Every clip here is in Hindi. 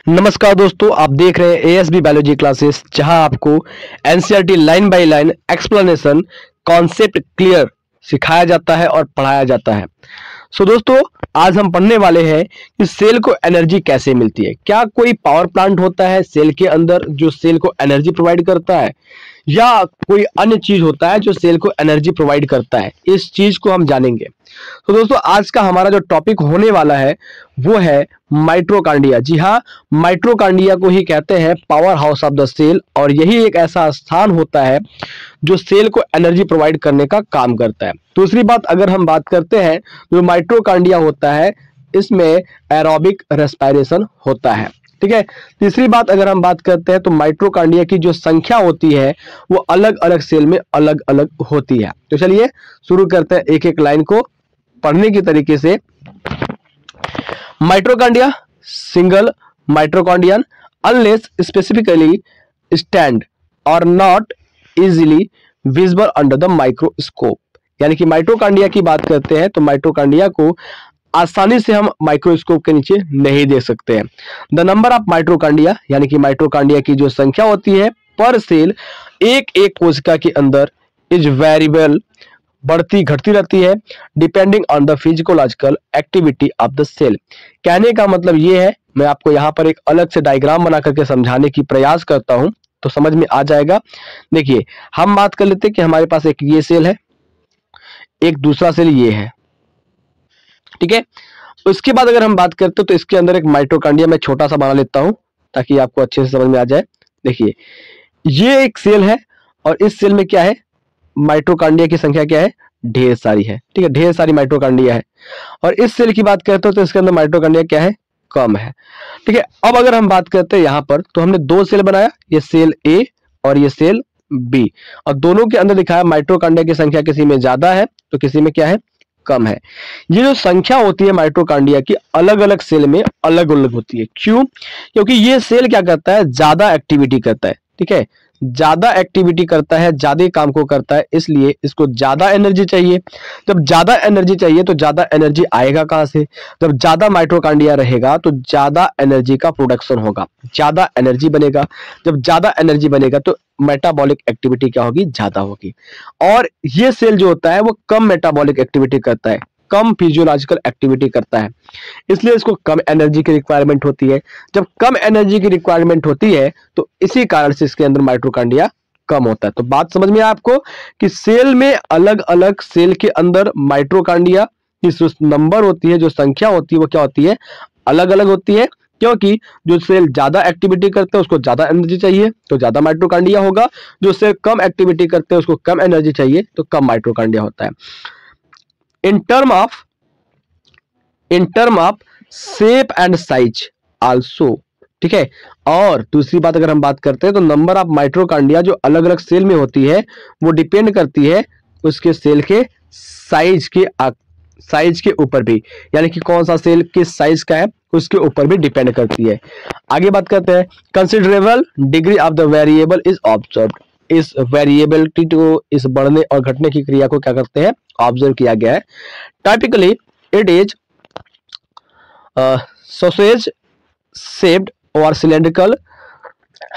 नमस्कार दोस्तों, आप देख रहे हैं एएसबी बायोलॉजी क्लासेस, जहां आपको NCERT line by line explanation concept clear सिखाया जाता है और पढ़ाया जाता है। दोस्तों, आज हम पढ़ने वाले हैं कि सेल को एनर्जी कैसे मिलती है। क्या कोई पावर प्लांट होता है सेल के अंदर जो सेल को एनर्जी प्रोवाइड करता है, या कोई अन्य चीज होता है जो सेल को एनर्जी प्रोवाइड करता है? इस चीज को हम जानेंगे। तो दोस्तों, आज का हमारा जो टॉपिक होने वाला है वो है माइटोकॉन्ड्रिया। जी हाँ, माइटोकॉन्ड्रिया को ही कहते हैं powerhouse of the cell, और यही एक ऐसा स्थान होता है जो सेल को एनर्जी प्रोवाइड करने का काम करता है। दूसरी बात, अगर हम बात करते हैं, जो माइटोकॉन्ड्रिया होता है इसमें एरोबिक रेस्पिरेशन होता है। ठीक है। तीसरी बात, अगर हम बात करते हैं तो माइटोकॉन्ड्रिया की जो संख्या होती है वो अलग अलग सेल में अलग अलग होती है। तो चलिए शुरू करते हैं एक एक लाइन को पढ़ने की तरीके से। Mitochondria single mitochondrion unless specifically stand और not easily visible under the microscope. यानी कि माइटोकॉन्ड्रिया की बात करते हैं तो माइटोकॉन्ड्रिया को आसानी से हम माइक्रोस्कोप के नीचे नहीं देख सकते हैं। द नंबर ऑफ माइटोकॉन्ड्रिया, यानी कि माइटोकॉन्ड्रिया की जो संख्या होती है पर सेल एक एक कोशिका के अंदर इज वेरिएबल, बढ़ती घटती रहती है, depending on the physiological activity of the cell. कहने का मतलब ये है, मैं आपको यहाँ पर एक अलग से डायग्राम बना करके समझाने की प्रयास करता हूं तो समझ में आ जाएगा। देखिए, हम बात कर लेते हैं कि हमारे पास एक ये सेल है, एक दूसरा सेल ये है। ठीक है। उसके बाद अगर हम बात करते हैं तो इसके अंदर एक माइटोकॉन्ड्रिया मैं छोटा सा बना लेता हूं ताकि आपको अच्छे से समझ में आ जाए। देखिए, ये एक सेल है और इस सेल में क्या है, माइटोकॉन्ड्रिया की संख्या क्या है, ढेर सारी है। ठीक है, ढेर सारी माइटोकॉन्ड्रिया है। और इस सेल की बात करते हो तो इसके अंदर माइटोकॉन्ड्रिया क्या है, कम है। ठीक है। अब अगर हम बात करते हैं यहां पर, तो हमने दो सेल बनाया, ये सेल ए और ये सेल बी, और दोनों के अंदर दिखाया माइटोकॉन्ड्रिया की संख्या किसी में ज्यादा है तो किसी में क्या है, कम है। ये जो संख्या होती है माइटोकॉन्ड्रिया की अलग अलग सेल में अलग अलग होती है। क्यों? क्योंकि ये सेल क्या करता है, ज्यादा एक्टिविटी करता है। ठीक है, ज्यादा एक्टिविटी करता है, ज्यादा काम को करता है, इसलिए इसको ज्यादा एनर्जी चाहिए। जब ज्यादा एनर्जी चाहिए तो ज्यादा एनर्जी आएगा कहां से? जब ज्यादा माइटोकॉन्ड्रिया रहेगा तो ज्यादा एनर्जी का प्रोडक्शन होगा, ज्यादा एनर्जी बनेगा। जब ज्यादा एनर्जी बनेगा तो मेटाबॉलिक एक्टिविटी क्या होगी, ज्यादा होगी। और ये सेल जो होता है वो कम मेटाबॉलिक एक्टिविटी करता है, कम फिजियोलॉजिकल एक्टिविटी करता है, इसलिए इसको कम एनर्जी की रिक्वायरमेंट होती है। जब कम एनर्जी की रिक्वायरमेंट होती है तो इसी कारण से इसके अंदर माइटोकॉन्ड्रिया कम होता है। तो बात समझ में आपको कि सेल में अलग अलग सेल के अंदर माइटोकॉन्ड्रिया की जो नंबर होती है, जो संख्या होती है, वो क्या होती है, अलग अलग होती है। क्योंकि जो सेल ज्यादा एक्टिविटी करते हैं उसको ज्यादा एनर्जी चाहिए तो ज्यादा माइटोकॉन्ड्रिया होगा, जो सेल कम एक्टिविटी करते हैं उसको कम एनर्जी चाहिए तो कम माइटोकॉन्ड्रिया होता है। In term of shape and size also. ठीक है। और दूसरी बात, अगर हम बात करते हैं तो नंबर ऑफ माइटोकॉन्ड्रिया जो अलग अलग सेल में होती है वो डिपेंड करती है उसके सेल के साइज के ऊपर भी, यानी कि कौन सा सेल किस साइज का है उसके ऊपर भी डिपेंड करती है। आगे बात करते हैं, considerable degree of the variable is observed. इस वेरिएबिलिटी को, इस बढ़ने और घटने की क्रिया को क्या करते हैं, ऑब्जर्व किया गया है। Typically it is sausage shaped or cylindrical,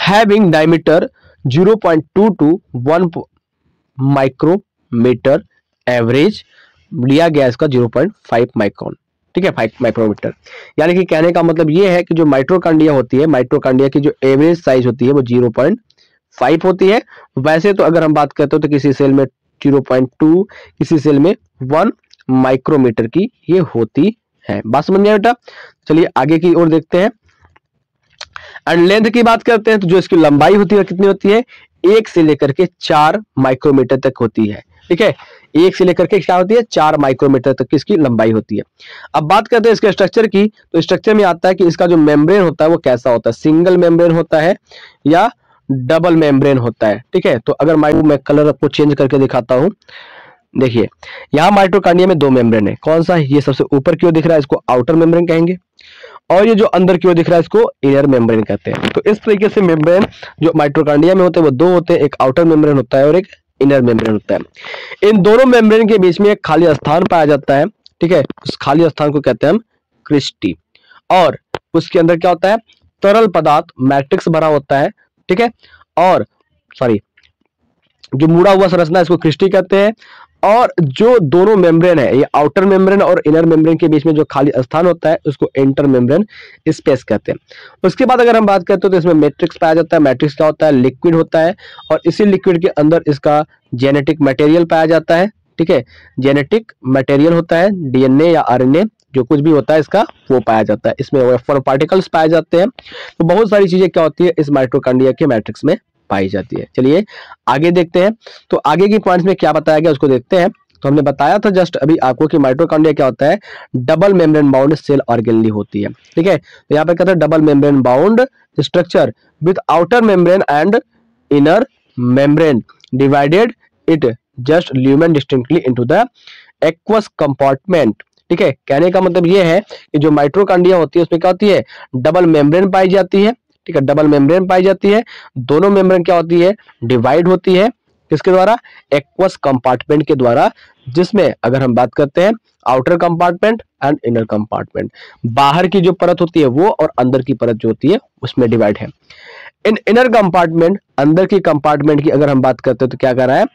having diameter 0.2 to 1 micrometre, average लिया गया इसका 0.5 माइक्रोन। ठीक है, 5 माइक्रोमीटर। यानी कि कहने का मतलब ये है कि जो माइटोकॉन्ड्रिया होती है, माइटोकॉन्ड्रिया की जो एवरेज साइज होती है वो 0.5 होती है। वैसे तो अगर हम बात करते हो तो किसी सेल में 0.2, किसी सेल में 1 माइक्रोमीटर की ये होती है। बात समझ में आया बेटा? चलिए आगे की ओर देखते हैं। एंड लेंथ की बात करते हैं तो जो इसकी लंबाई होती है कितनी होती है, 1 से लेकर के 4 माइक्रोमीटर तक होती है। ठीक है, 1 से लेकर के क्या होती है, 4 माइक्रोमीटर तक की इसकी लंबाई होती है। अब बात करते हैं इसके स्ट्रक्चर की, तो स्ट्रक्चर में आता है कि इसका जो मेम्ब्रेन होता है वो कैसा होता है, सिंगल मेम्ब्रेन होता है या डबल मेम्ब्रेन होता है। ठीक है, तो अगर मैं कलर आपको चेंज करके दिखाता हूं। देखिए, यहाँ माइटोकॉन्ड्रिया में 2 मेम्ब्रेन है। कौन सा है, ये सबसे ऊपर की ओर दिख रहा है, इसको आउटर मेम्ब्रेन कहेंगे, और ये जो अंदर की ओर दिख रहा है इसको इनर मेम्ब्रेन कहते हैं। तो इस तरीके से मेम्ब्रेन जो माइटोकॉन्ड्रिया में होते हैं वो 2 होते हैं, एक आउटर मेम्ब्रेन होता है और एक इनर मेम्ब्रेन होता है। इन दोनों मेम्ब्रेन के बीच में एक खाली स्थान पाया जाता है। ठीक है, उस खाली स्थान को कहते हैं हम क्रिस्टी, और उसके अंदर क्या होता है, तरल पदार्थ मैट्रिक्स भरा होता है, ठीक है, और सॉरी जो मुड़ा हुआ संरचना इसको क्रिस्टी कहते हैं, और जो दोनों मेम्ब्रेन है, ये आउटर मेम्ब्रेन और इनर मेम्ब्रेन के बीच में जो खाली स्थान होता है उसको इंटर मेम्ब्रेन स्पेस कहते हैं। उसके बाद अगर हम बात करते हैं तो इसमें मैट्रिक्स पाया जाता है। मैट्रिक्स क्या होता है? लिक्विड होता है, और इसी लिक्विड के अंदर इसका जेनेटिक मटेरियल पाया जाता है, ठीक है, जेनेटिक मटेरियल होता है, डीएनए या आरएनए जो कुछ भी होता है इसका वो पाया जाता है। इसमें वेफर पार्टिकल्स पाए जाते हैं। तो बहुत सारी चीजें क्या होती है इस माइटोकॉन्ड्रिया के मैट्रिक्स में पाई जाती है। चलिए आगे देखते हैं। तो आगे की पॉइंट्स में क्या बताया गया उसको देखते हैं। तो हमने बताया था जस्ट अभी आपको कि माइटोकॉन्ड्रिया क्या होता है, double membrane bound cell organelle होती है, ठीक है। तो यहाँ पे कहते हैं double membrane bound structure with outer membrane and inner membrane divided it just lumen distinctly into the aqueous compartment, ठीक है। कहने का मतलब ये है कि जो माइटोकॉन्ड्रिया होती है उसमें क्या होती है, डबल मेम्ब्रेन पाई जाती है, ठीक है, डबल मेम्ब्रेन पाई जाती है। दोनों मेम्ब्रेन क्या होती है, डिवाइड होती है, किसके द्वारा, एक्वस कंपार्टमेंट के द्वारा, जिसमें अगर हम बात करते हैं outer compartment and inner compartment, बाहर की जो परत होती है वो और अंदर की परत जो होती है उसमें डिवाइड है। इन इनर कंपार्टमेंट, अंदर की कंपार्टमेंट की अगर हम बात करते हैं तो क्या कर रहा है,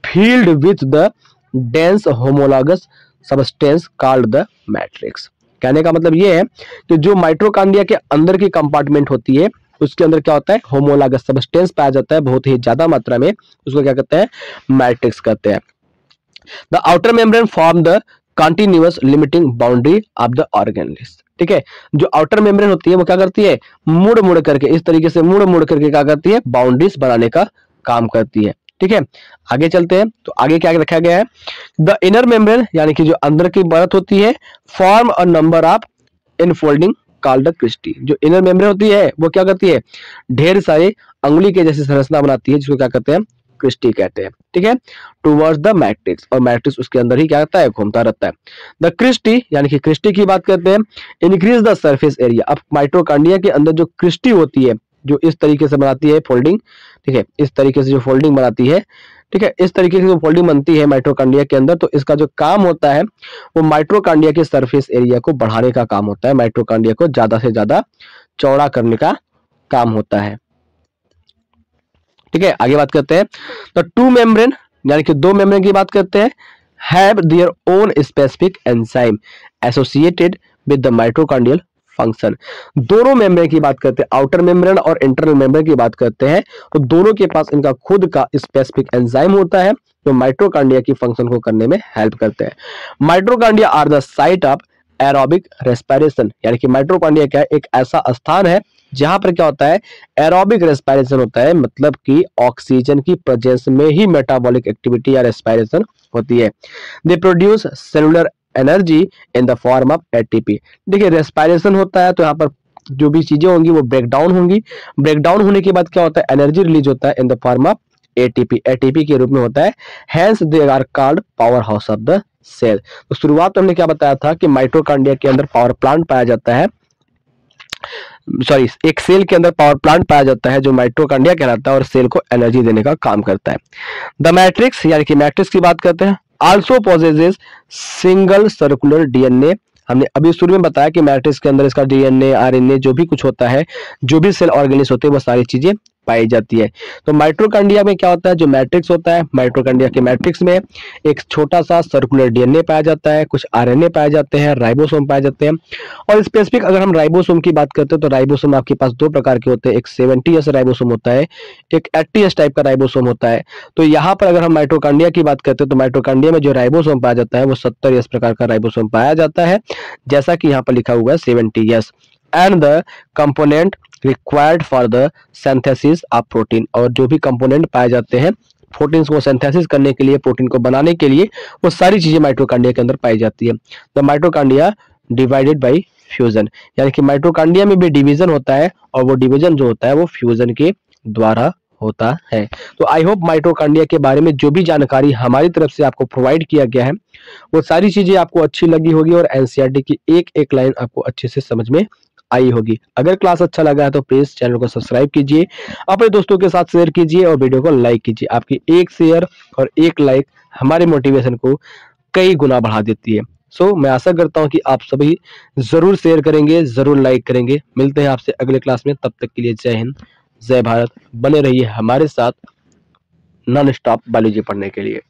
field with the dense homologous substance called the matrix. कहने का मतलब ये है कि जो माइटोकॉन्ड्रिया के अंदर की कंपार्टमेंट होती है उसके अंदर क्या होता है, होमोलॉगस सबस्टेंस पाया जाता है बहुत ही ज्यादा मात्रा में, उसको क्या कहते हैं, मैट्रिक्स कहते हैं। The outer membrane form the continuous limiting boundary of the organelles, ठीक है। जो आउटर मेम्ब्रेन होती है वो क्या करती है, मुड़ मुड़ करके, इस तरीके से मुड़ मुड़ करके क्या करती है, बाउंड्रीज बनाने का काम करती है, ठीक है। आगे चलते हैं। तो आगे क्या रखा गया है, द इनर मेम्ब्रेन यानी कि जो अंदर की परत होती है form a number of infolding called the cristae. जो इनर मेम्ब्रेन होती है वो क्या करती है, ढेर सारे अंगुली के जैसी संरचना बनाती है जिसको क्या कहते हैं, क्रिस्टी कहते हैं, ठीक है, टुवर्ड्स द मैट्रिक्स, और मैट्रिक्स उसके अंदर ही क्या करता है, घूमता रहता है। द क्रिस्टी यानी कि क्रिस्टी की बात करते हैं, इंक्रीज द सरफेस एरिया। अब माइटोकॉन्ड्रिया के अंदर जो क्रिस्टी होती है जो इस तरीके से बनाती है फोल्डिंग, ठीक है, इस तरीके से जो फोल्डिंग बनाती है, ठीक है, इस तरीके से जो फोल्डिंग बनती है माइटोकॉन्ड्रिया के अंदर, तो इसका जो काम होता है वो माइटोकॉन्ड्रिया के सरफेस एरिया को बढ़ाने का काम होता है, माइटोकॉन्ड्रिया को ज्यादा से ज्यादा चौड़ा करने का काम होता है, ठीक है। आगे बात करते हैं। तो टू मेम्ब्रेन यानी कि दो मेम्ब्रेन की बात करते हैं, have their own specific enzyme associated with the mitochondrial function. दोनों मेम्ब्रेन की बात करते हैं, आउटर मेम्ब्रेन और इंटरनल मेम्ब्रेन की बात करते हैं, तो दोनों के पास इनका खुद का स्पेसिफिक एंजाइम होता है जो माइटोकॉन्ड्रिया की फंक्शन को करने में हेल्प करते हैं। Mitochondria are the site of aerobic respiration, यानी कि माइटोकॉन्ड्रिया क्या है, एक ऐसा स्थान है जहां पर क्या होता है, एरोबिक रेस्पिरेशन होता है, मतलब कि ऑक्सीजन की प्रेजेंस में ही मेटाबॉलिक एक्टिविटी या रेस्पिरेशन होती है। They produce cellular energy in the form of ATP. देखिए रेस्पिरेशन होता है तो यहाँ पर जो भी चीजें होंगी वो ब्रेक डाउन होंगी, ब्रेक डाउन होने के बाद क्या होता है, एनर्जी रिलीज होता है in the form of ATP, ATP के रूप में होता है। Hence they are called powerhouse of the cell. तो शुरुआत में हमने क्या बताया था कि माइटोकॉन्ड्रिया के अंदर पावर प्लांट पाया जाता है, सॉरी एक सेल के अंदर पावर प्लांट पाया जाता है जो माइटोकॉन्ड्रिया कहलाता है और सेल को एनर्जी देने का काम करता है। द मैट्रिक्स यानी कि मैट्रिक्स की बात करते हैं, also possesses single circular DNA. हमने अभी शुरू में बताया कि मैट्रिक्स के अंदर इसका डीएनए आरएनए जो भी कुछ होता है, जो भी सेल ऑर्गेनिज होते हैं वो सारी चीजें पाई जाती है। तो माइटोकॉन्ड्रिया में क्या होता है, जो मैट्रिक्स होता है, माइटोकॉन्ड्रिया के मैट्रिक्स में एक छोटा सा सर्कुलर डीएनए पाया जाता है, कुछ आरएनए पाए जाते हैं, राइबोसोम पाए जाते हैं। और स्पेसिफिक अगर हम राइबोसोम की बात करते हैं तो राइबोसोम आपके पास दो प्रकार के होते हैं, एक 70S राइबोसोम होता है, एक 80S टाइप का राइबोसोम होता है। तो यहाँ पर अगर हम माइटोकॉन्ड्रिया की बात करते हैं तो माइटोकॉन्ड्रिया में जो राइबोसोम पाया जाता है वो 70S प्रकार का राइबोसोम पाया जाता है, जैसा कि यहाँ पर लिखा हुआ है 70S, and the component required for the synthesis of protein. और जो भी कंपोनेंट पाए जाते हैं प्रोटीन को सिंथेसिस करने के लिए, प्रोटीन को बनाने के लिए, वो सारी चीजें माइटोकॉन्ड्रिया के अंदर पाई जाती है। The mitochondria divided by fusion, यानी कि माइटोकॉन्ड्रिया में भी डिवीजन होता है और वो डिवीजन जो होता है वो फ्यूजन के द्वारा होता है। तो आई होप माइटोकॉन्ड्रिया के बारे में जो भी जानकारी हमारी तरफ से आपको प्रोवाइड किया गया है वो सारी चीजें आपको अच्छी लगी होगी और एनसीईआरटी की एक एक लाइन आपको अच्छे से समझ में आई होगी। अगर क्लास अच्छा लगा है तो प्लीज चैनल को सब्सक्राइब कीजिए, अपने दोस्तों के साथ शेयर कीजिए और वीडियो को लाइक कीजिए। आपकी एक शेयर और एक लाइक हमारे मोटिवेशन को कई गुना बढ़ा देती है। सो मैं आशा करता हूं कि आप सभी जरूर शेयर करेंगे, जरूर लाइक करेंगे। मिलते हैं आपसे अगले क्लास में, तब तक के लिए जय हिंद, जय भारत। बने रहिए हमारे साथ नॉन स्टॉप बायोलॉजी पढ़ने के लिए।